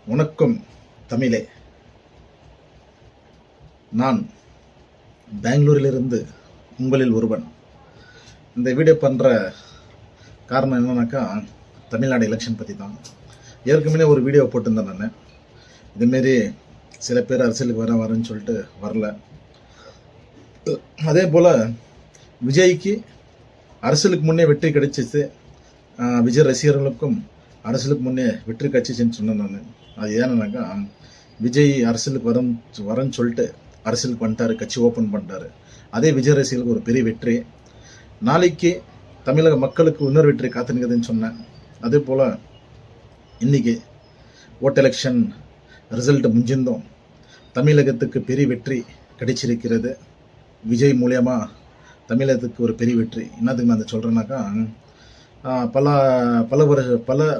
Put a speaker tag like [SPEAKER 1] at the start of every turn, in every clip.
[SPEAKER 1] வணக்கம் தமிழே. நான் பெங்களூரிலிருந்து உங்களில் ஒருவன். இந்த வீடியோ பண்ணுற காரணம் என்னன்னாக்கா, தமிழ்நாடு எலெக்ஷன் பற்றி தான். ஏற்கனவே ஒரு வீடியோ போட்டிருந்தேன் நான். இதுமாரி சில பேர் அரசியலுக்கு வரேன்னு சொல்லிட்டு வரல. அதே போல் விஜய்க்கு அரசியலுக்கு முன்னே வெற்றி கிடைச்சிச்சு, விஜய் ரசிகர்களுக்கும் அரசியலுக்கு முன்னே வெற்றி கிடைச்சிச்சுன்னு சொன்னேன் நான். அது ஏன்னாக்கா, விஜய் அரசியலுக்கு வரேன்னு சொல்லிட்டு அரசியலுக்கு வந்துட்டார், கட்சி ஓப்பன் பண்ணிட்டாரு. அதே விஜய் ரசிகர்களுக்கு ஒரு பெரிய வெற்றி. நாளைக்கு தமிழக மக்களுக்கு இன்னொரு வெற்றி காத்துனுக்குதுன்னு சொன்னேன். அதே போல் இன்றைக்கி ஓட் எலெக்ஷன் ரிசல்ட் முடிஞ்சிருந்தோம். தமிழகத்துக்கு பெரிய வெற்றி கிடைச்சிருக்கிறது. விஜய் மூலயமா தமிழகத்துக்கு ஒரு பெரிய வெற்றி. என்னத்துக்கு நான் அதை சொல்கிறேன்னாக்கா, பல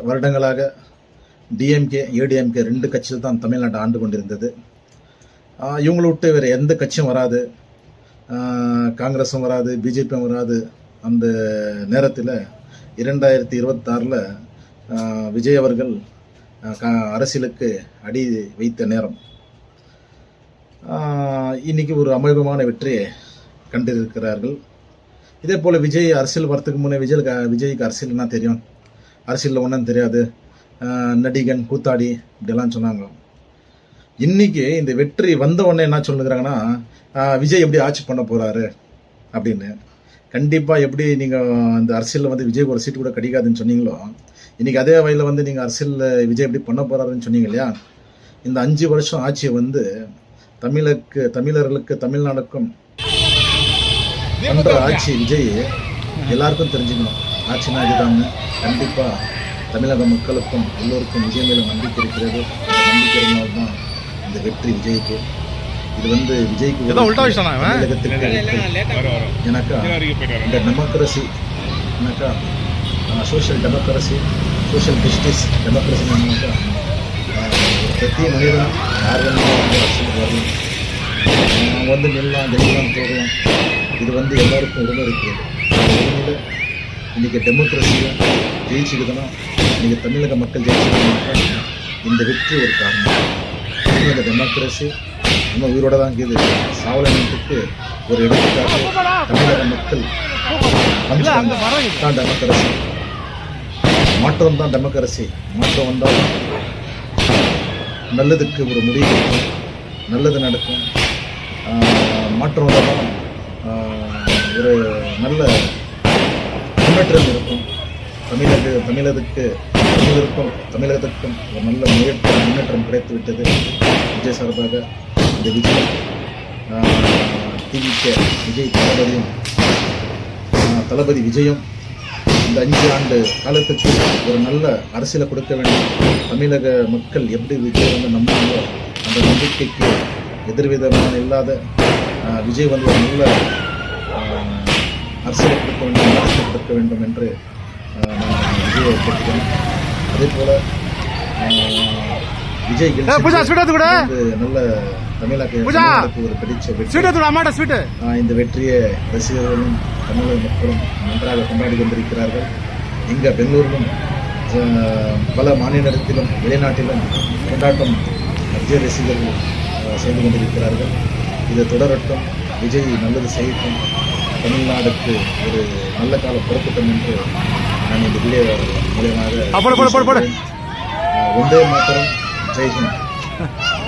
[SPEAKER 1] வருடங்களாக டிஎம்கே ஏடிஎம்கே ரெண்டு கட்சியில் தான் தமிழ்நாட்டை ஆண்டு கொண்டிருந்தது. இவங்களை விட்டு வேறு எந்த கட்சியும் வராது, காங்கிரஸும் வராது, பிஜேபியும் வராது. அந்த நேரத்தில் 2026 விஜய் அவர்கள் அரசியலுக்கு அடி வைத்த நேரம். இன்றைக்கி ஒரு அமோகமான வெற்றியை கண்டிருக்கிறார்கள். இதே போல் விஜய் அரசியல் வரத்துக்கு முன்னே விஜய்க்கு அரசியல்னா தெரியும், அரசியலில் ஒன்றும் தெரியாது, நடிகன் கூத்தாடி இப்படியெல்லாம் சொன்னாங்க. இன்றைக்கி இந்த வெற்றி வந்த உடனே என்ன சொல்லுங்கிறாங்கன்னா, விஜய் எப்படி ஆட்சி பண்ண போகிறாரு அப்படின்னு. கண்டிப்பாக எப்படி நீங்கள் இந்த அரசியலில் விஜய்க்கு ஒரு சீட்டு கூட கிடைக்காதுன்னு சொன்னீங்களோ, இன்றைக்கி அதே வகையில் நீங்கள் அரசியலில் விஜய் எப்படி பண்ண போகிறாருன்னு சொன்னீங்க இல்லையா. இந்த 5 வருஷம் ஆட்சியை தமிழர்களுக்கு தமிழ்நாடுக்கும் பண்ணுற ஆட்சி விஜய் எல்லாருக்கும் தெரிஞ்சுக்கணும். ஆட்சினா இதுதாங்க. கண்டிப்பாக தமிழக மக்களுக்கும் எல்லோருக்கும் விஜய் மேலே நம்பிக்கை இருக்கிறது. நம்பிக்கை இருந்தால் தான் இந்த வெற்றி விஜய்க்கு. இது விஜய்க்கு எனக்கா இந்த டெமோக்ரஸி, எனக்கா social democracy, social justice democracy என்னக்கா, பிரதி மனிதன் யார் அரசியலுக்கு வரலாம், நில்லாம் ஜெயிக்கலாம் போகலாம். இது எல்லாருக்கும் உரிமை இருக்கிறது. உரிமையில் இன்றைக்கி டெமோக்ரஸியை ஜெயிச்சுக்குதுன்னா, இன்றைக்கி தமிழக மக்கள் ஜெயிச்சுக்கிட்டாங்க. இந்த வெற்றி ஒரு காரணம். இந்த டெமோக்ரஸி இன்னும் உயிரோட தான் இருக்குது. சாவலத்துக்கு ஒரு எடுத்துக்காட்டு தமிழக மக்கள் தான் டெமோக்ரஸி. மாற்றம் தான் டெமோக்ரஸி. மாற்றம் வந்தால் நல்லதுக்கு ஒரு முடிவு இருக்கும், நல்லது நடக்கும். மாற்றம் வந்தால் ஒரு நல்ல முன்னேற்றம் இருக்கும். தமிழகத்துக்கும் ஒரு நல்ல முன்னேற்றம் கிடைத்து விட்டது. விஜய் சார்பாக இந்த விஜய் விஜய் தளபதி விஜயம் இந்த 5 ஆண்டு காலத்துக்கு ஒரு நல்ல அரசியலை கொடுக்க வேண்டும். தமிழக மக்கள் எப்படி விஜய் நம்பினாங்களோ அந்த நம்பிக்கைக்கு எதிர்விதமான இல்லாத விஜய் ஒரு நல்ல அரசியலை கொடுக்க வேண்டும் என்று நான் விஜயை கேட்டுக்கிறேன். அதே போல் விஜய் நல்ல தமிழகத்துக்கு ஒரு பிடிச்ச இந்த வெற்றியை ரசிகர்களும் தமிழக மக்களும் நன்றாக கொண்டாடி கொண்டிருக்கிறார்கள். இங்கே பெங்களூரிலும் பல மாநிலத்திலும் வெளிநாட்டிலும் கொண்டாட்டம் விஜய் ரசிகர்கள் செய்து கொண்டிருக்கிறார்கள். இது தொடரட்டும். விஜய் நல்லது செய்யட்டும். தமிழ்நாடுக்கு ஒரு நல்ல காலம் பிறக்கட்டும் என்று நான் இந்த வீடியோ மூலியமாக வந்தே மாத்திரம். ஜெய்ஹிந்த்.